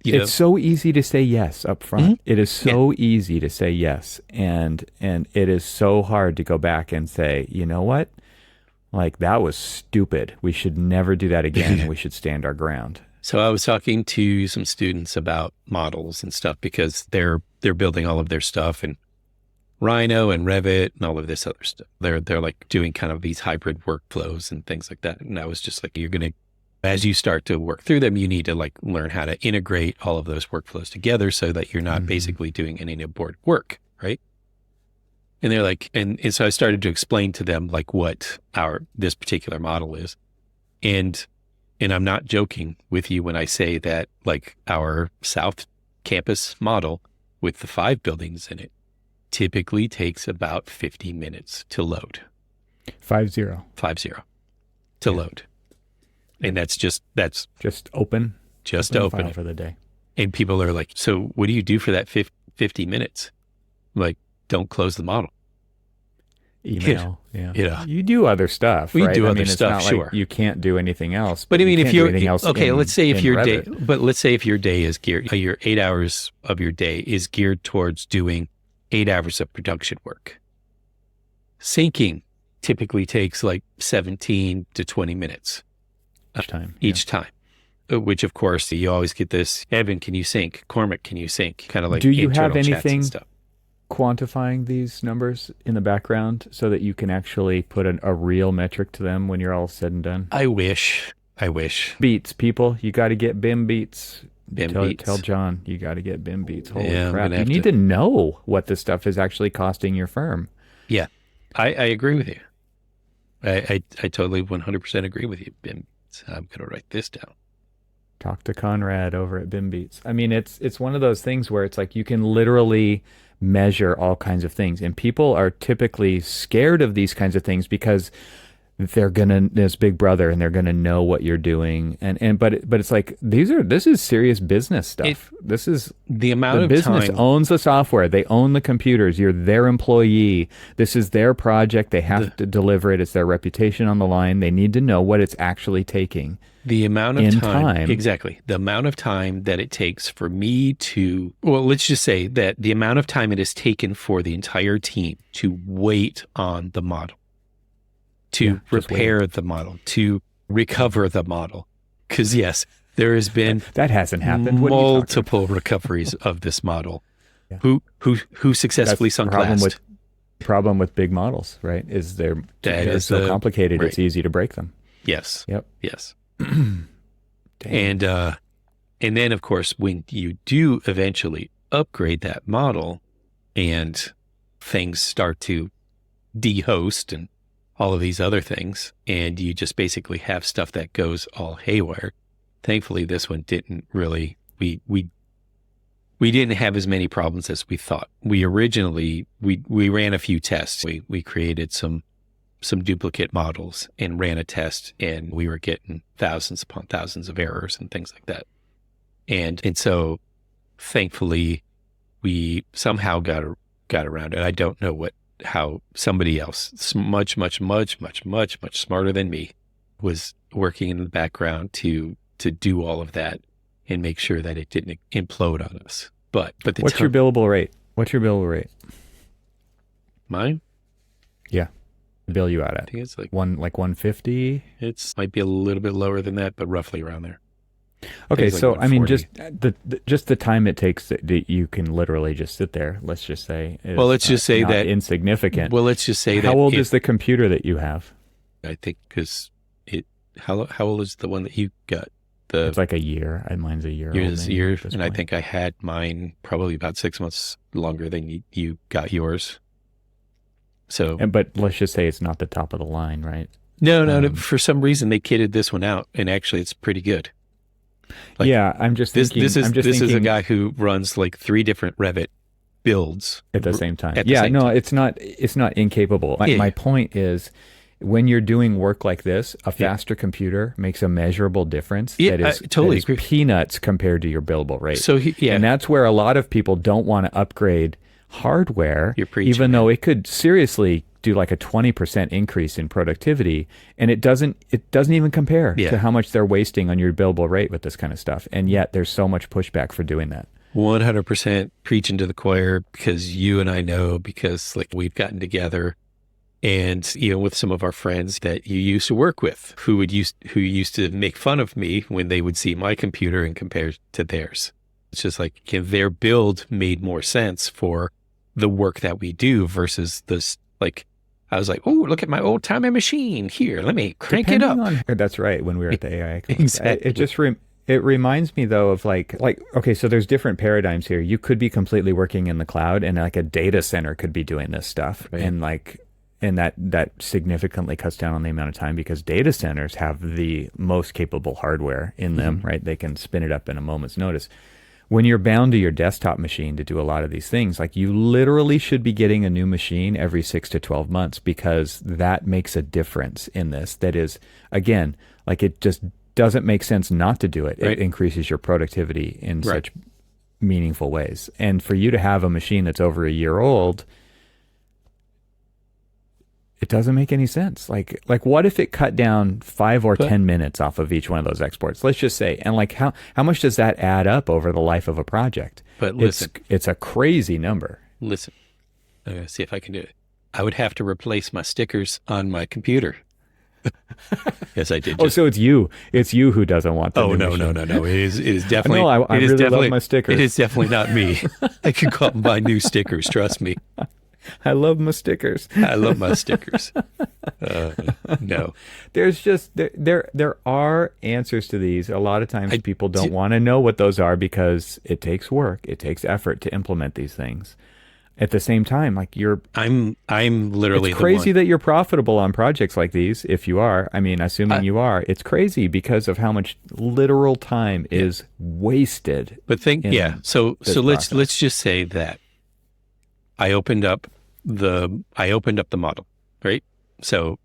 it's so easy to say yes up front. It is so easy to say yes, and it is so hard to go back and say, you know what, like that was stupid. We should never do that again. And we should stand our ground. So I was talking to some students about models and stuff because they're building all of their stuff in Rhino and Revit and all of this other stuff. They're like doing kind of these hybrid workflows and things like that. And I was just like, as you start to work through them, you need to like learn how to integrate all of those workflows together so that you're not basically doing any aborted work, right? And they're like, and so I started to explain to them like what this particular model is. And I'm not joking with you when I say that like our South Campus model with the 5 buildings in it typically takes about 50 minutes to load. 5-0. 50 to load. And that's just open open file it. for the day. And people are like, so what do you do for that 50 minutes? Like, don't close the model. Email, yeah. Yeah. You do other stuff, We right? do I other mean, it's stuff, not sure. like you can't do anything else. But I mean, you if can't do you're anything else let's say if in your day, Revit. but let's say if your day is geared, your 8 hours of your day is geared towards doing 8 hours of production work. Syncing typically takes like 17 to 20 minutes each time. each time. which of course you always get this, Evan, can you sync? Cormac, can you sync? Kind of like Do you have internal chats and anything stuff. quantifying these numbers in the background so that you can actually put a real metric to them when you're all said and done? I wish. Beats, people. You got to get BIM beats. BIM tell, beats. Tell John you got to get BIM beats. Holy Yeah, I'm crap. gonna You have need to- to know what this stuff is actually costing your firm. Yeah, I agree with you. I totally 100% agree with you, BIM. So I'm going to write this down. Talk to Conrad over at BIM Beats. I mean, it's one of those things where it's like you can literally measure all kinds of things, and people are typically scared of these kinds of things because there's Big Brother and they're gonna know what you're doing, but it's like this is serious business stuff. This is The amount the of business time owns the software, they own the computers, you're their employee, this is their project, they have to deliver it, it's their reputation on the line, they need to know what it's actually taking. The amount of in time, exactly. The amount of time that it takes for me to, well, let's just say that the amount of time it has taken for the entire team to wait on the model, to repair the model, to recover the model. Because yes, there has been that hasn't happened. Multiple recoveries of this model. Yeah. Who successfully sunk last? Problem with big models, right? Is they're so complicated, it's easy to break them. Yes. Yep. Yes. And then of course when you do eventually upgrade that model and things start to dehost and all of these other things, and you just basically have stuff that goes all haywire. Thankfully this one didn't really, we didn't have as many problems as we thought. We originally we ran a few tests. We created some duplicate models and ran a test, and we were getting thousands upon thousands of errors and things like that. And so thankfully we somehow got around it. I don't know how somebody else much smarter than me was working in the background to do all of that and make sure that it didn't implode on us. But what's your billable rate? Mine? Yeah. Bill you out at? I think it's like 150. It's might be a little bit lower than that, but roughly around there. Okay, so I mean, just the time it takes that you can literally just sit there. Let's just say. Well, let's just say that insignificant. Well, let's just say that. How old is the computer that you have? I think because how old is the one that you got? It's like a year. Mine's a year. Year, and I think I had mine probably about 6 months longer than you got yours. So, but let's just say it's not the top of the line, right? No. For some reason, they kitted this one out, and actually, it's pretty good. Like, yeah, I'm just thinking. This is a guy who runs like 3 different Revit builds at the same time. It's not incapable. My point is, when you're doing work like this, a faster computer makes a measurable difference. Yeah, that is, totally that is peanuts compared to your billable rate. So and that's where a lot of people don't want to upgrade hardware, even though it could seriously do like a 20% increase in productivity, and it doesn't even compare to how much they're wasting on your billable rate with this kind of stuff. And yet there's so much pushback for doing that. 100% preaching to the choir, because you and I know, because like we've gotten together and with some of our friends that you used to work with who used to make fun of me when they would see my computer and compare to theirs. It's just like their build made more sense for the work that we do versus this. Like I was like, oh, look at my old timey machine here. Let me crank it up. That's right. When we were at the AI, exactly. It reminds me though of like okay, so there's different paradigms here. You could be completely working in the cloud, and like a data center could be doing this stuff, right. And that significantly cuts down on the amount of time, because data centers have the most capable hardware in them, right? They can spin it up in a moment's notice. When you're bound to your desktop machine to do a lot of these things, like you literally should be getting a new machine every 6 to 12 months, because that makes a difference in this. That is, again, like it just doesn't make sense not to do it. Right. It increases your productivity in such meaningful ways. And for you to have a machine that's over a year old, it doesn't make any sense. Like what if it cut down 5 or 10 minutes off of each one of those exports? Let's just say, and like how much does that add up over the life of a project? But listen, it's a crazy number. Listen, I'm gonna see if I can do it. I would have to replace my stickers on my computer. Yes, I did. Oh, so it's you. It's you who doesn't want the Oh, new no, machine. no, no, no. It is definitely. No, I it is really definitely, love my stickers. It is definitely not me. I could go out and buy new stickers. Trust me. I love my stickers. I love my stickers. No. There's just there are answers to these. A lot of times people don't want to know what those are because it takes work, it takes effort to implement these things. At the same time, like I'm literally it's crazy the one. that you're profitable on projects like these. If you are, I mean, assuming you are, it's crazy because of how much literal time is wasted. But So process. let's just say that I opened up the model, right? So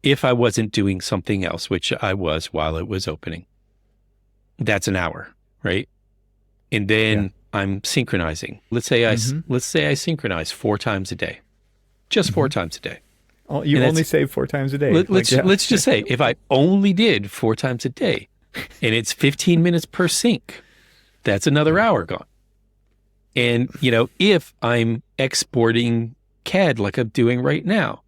if I wasn't doing something else, which I was while it was opening, that's an hour, right? And then I'm synchronizing. Let's say I synchronize 4 times a day, just 4 times a day. Oh, you only save 4 times a day. Let's just say if I only did 4 times a day, and it's 15 minutes per sync, that's another hour gone. And if I'm exporting CAD like I'm doing right now,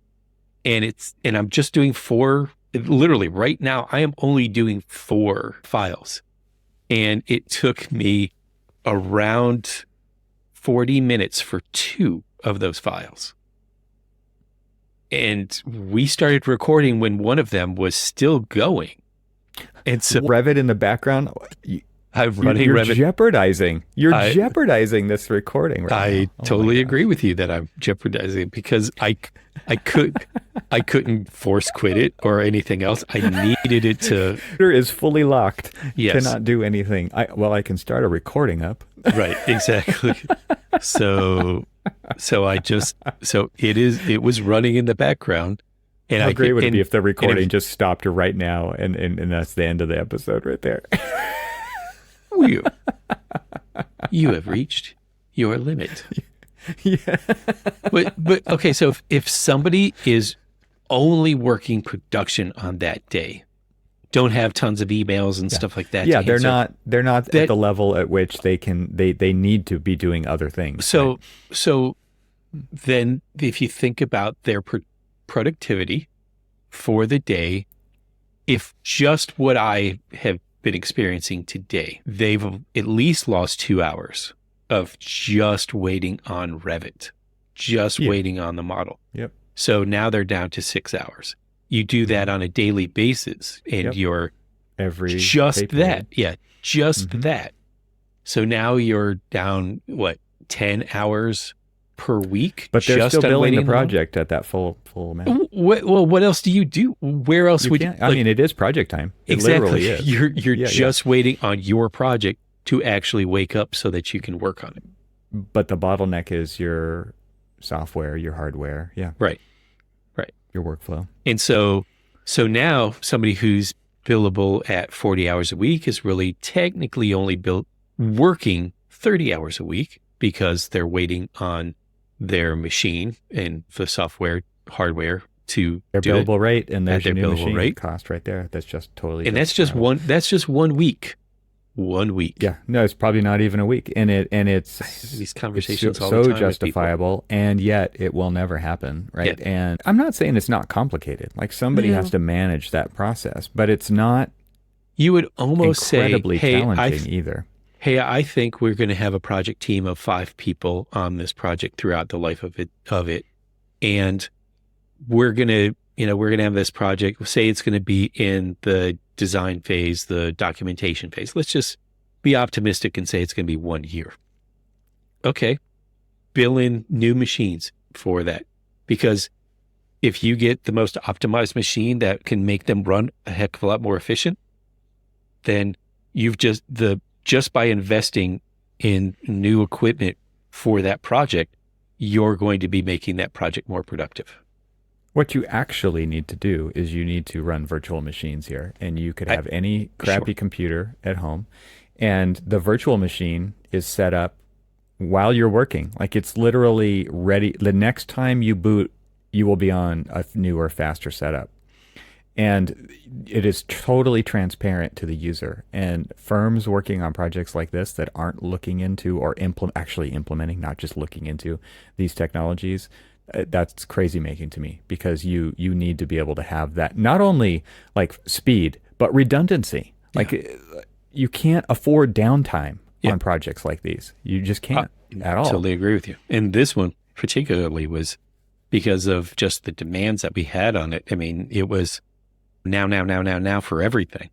and I'm just doing 4, literally right now, I am only doing 4 files, and it took me around 40 minutes for 2 of those files. And we started recording when one of them was still going. And so Revit in the background. I'm running You're Revit. jeopardizing. You're jeopardizing this recording right I now. totally agree with you that I'm jeopardizing it because I couldn't force quit it or anything else. I needed it to. Computer is fully locked. Yes. Cannot do anything. I can start a recording up. Right. Exactly. So it was running in the background. And How great would it be if the recording just stopped right now and that's the end of the episode right there. You have reached your limit. Yeah. But okay, so if somebody is only working production on that day, don't have tons of emails and stuff like that. Yeah, they're not at the level at which they need to be doing other things. So then if you think about their productivity for the day, if just what I have been experiencing today, they've at least lost 2 hours of just waiting on Revit, waiting on the model. Yep. So now they're down to 6 hours. You do that on a daily basis, and you're that. So now you're down 10 hours per week. But they're just still billing the waiting project at that full amount. Well, what else do you do? Where else would you? I mean, it is project time. It Exactly. literally is. You're just waiting on your project to actually wake up so that you can work on it. But the bottleneck is your software, your hardware. Yeah. Right. Your workflow. And so now somebody who's billable at 40 hours a week is really technically only working 30 hours a week because they're waiting on their machine and the software, hardware to their do billable it. rate, and there's your Their new billable machine rate. cost right there. That's just totally. And that's just one. That's just 1 week. 1 week. Yeah, no, it's probably not even a week, and it's these conversations it's all the time so with justifiable, and yet it will never happen, right? Yeah. And I'm not saying it's not complicated. Like somebody has to manage that process, but it's not. You would almost incredibly say, challenging either. Hey, I think we're going to have a project team of 5 people on this project throughout the life of it, and we're going to have this project. Say it's going to be in the design phase, the documentation phase. Let's just be optimistic and say it's going to be 1 year. Okay. Bill in new machines for that. Because if you get the most optimized machine that can make them run a heck of a lot more efficient, then you've just by investing in new equipment for that project, you're going to be making that project more productive. What you actually need to do is you need to run virtual machines here, and you could have any crappy computer at home, and the virtual machine is set up while you're working. Like it's literally ready. The next time you boot, you will be on a newer, faster setup. And it is totally transparent to the user. And firms working on projects like this that aren't looking into or actually implementing, not just looking into these technologies, That's crazy making to me, because you need to be able to have that, not only like speed, but redundancy. Like you can't afford downtime on projects like these. You just can't at all. Totally agree with you. And this one particularly was because of just the demands that we had on it. I mean, it was now for everything.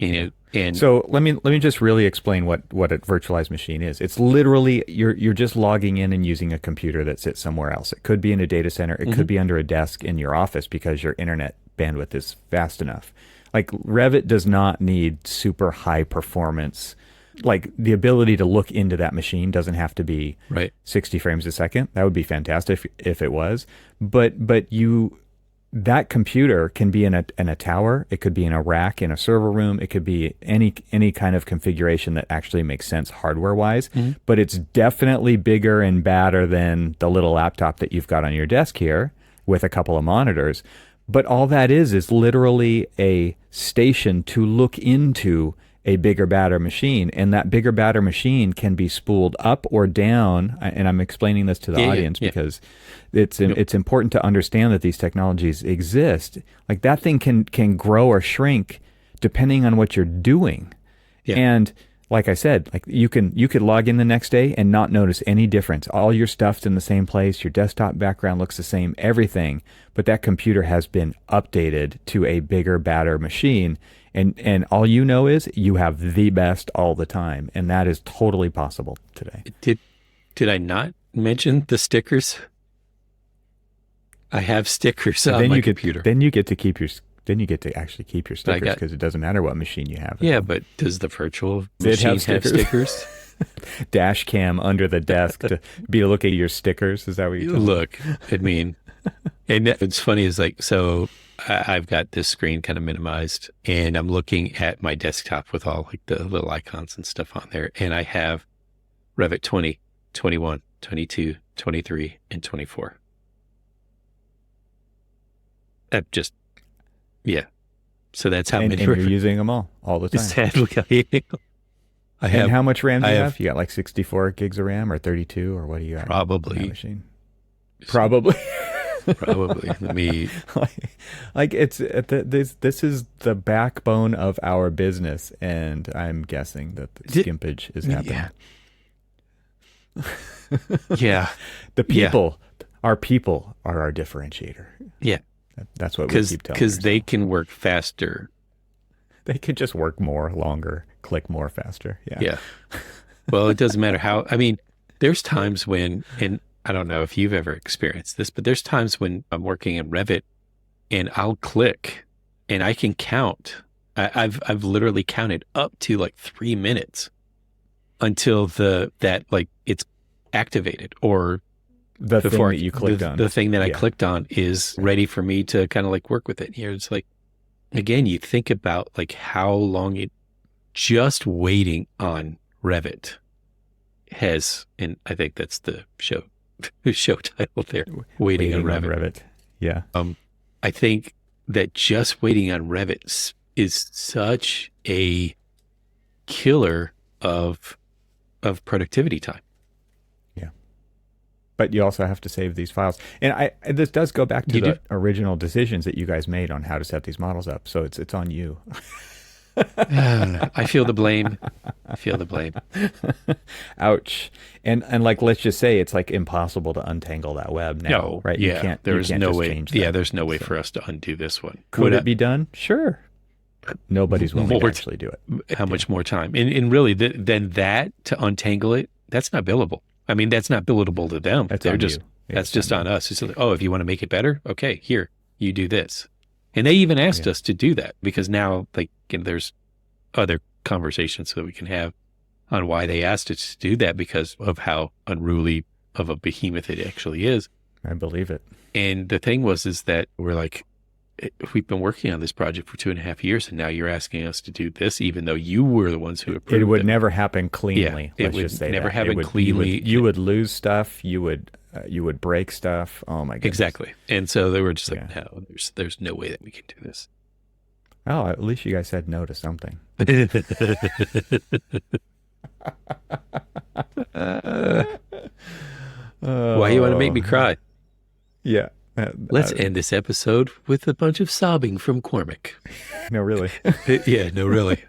And so let me just really explain what a virtualized machine is. It's literally you're just logging in and using a computer that sits somewhere else. It could be in a data center. It could be under a desk in your office because your internet bandwidth is fast enough. Like Revit does not need super high performance. Like the ability to look into that machine doesn't have to be 60 frames a second. That would be fantastic if it was. But that computer can be in a tower. It could be in a rack in a server room. It could be any kind of configuration that actually makes sense hardware wise. But it's definitely bigger and badder than the little laptop that you've got on your desk here with a couple of monitors. But all that is literally a station to look into a bigger, badder machine. And that bigger, badder machine can be spooled up or down. And I'm explaining this to the audience because it's important to understand that these technologies exist. Like that thing can grow or shrink depending on what you're doing. And like I said, like you could log in the next day and not notice any difference. All your stuff's in the same place. Your desktop background looks the same, everything. But that computer has been updated to a bigger, badder machine. And all you know is you have the best all the time. And that is totally possible today. Did I not mention the stickers? I have stickers on my computer. Then you get to actually keep your stickers, because it doesn't matter what machine you have. Yeah, but does the virtual machine have stickers? Dash cam under the desk to be looking at your stickers. Is that what you look? I mean, and it's funny is like, so I've got this screen kind of minimized and I'm looking at my desktop with all like the little icons and stuff on there. And I have Revit 20, 21, 22, 23, and 24. That just, so that's how many. And you're using them all the time. Sadly, I have. And how much RAM do you have? You got like 64 gigs of RAM or 32 or what do you got? Probably. On that machine? Probably. Probably. Let me. Like it's this is the backbone of our business, and I'm guessing that the skimpage is happening. Yeah. The people, our people are our differentiator. Yeah. That's what we keep telling because they can work faster. They could just work more, longer, click more, faster. Yeah. Well, it doesn't matter how. I mean, there's times when, and I don't know if you've ever experienced this, but there's times when I'm working in Revit and I'll click and I can count. I've literally counted up to like 3 minutes until that like it's activated, or the thing that you clicked on. The thing that I clicked on is ready for me to kind of like work with it. Here, it's like, again, you think about like how long just waiting on Revit has, and I think that's the show title there, waiting on Revit. Yeah. I think that just waiting on Revit is such a killer of productivity time. But you also have to save these files. And this does go back to the original decisions that you guys made on how to set these models up. So it's on you. I feel the blame. Ouch. And like, let's just say it's like impossible to untangle that web now, no, right? Yeah, there's no way. Yeah, there's no way for us to undo this one. Could it be done? Sure. Nobody's willing to actually do it. How much more time? And really, then that to untangle it, that's not billable. I mean, that's not billable to them. That's just on us. It's like, oh, if you want to make it better, okay, here, you do this. And they even asked us to do that, because now like there's other conversations that we can have on why they asked us to do that, because of how unruly of a behemoth it actually is. I believe it. And the thing is that we're like, we've been working on this project for 2.5 years, and now you're asking us to do this, even though you were the ones who approved it. It would never happen cleanly. Yeah, let's just say never that. happen cleanly. You would lose stuff. You would break stuff. Oh my goodness. Exactly. And so they were just like, no, there's no way that we can do this. Oh, at least you guys said no to something. Why you want to make me cry? Yeah. Let's end this episode with a bunch of sobbing from Cormac. No, really. Yeah, no, really.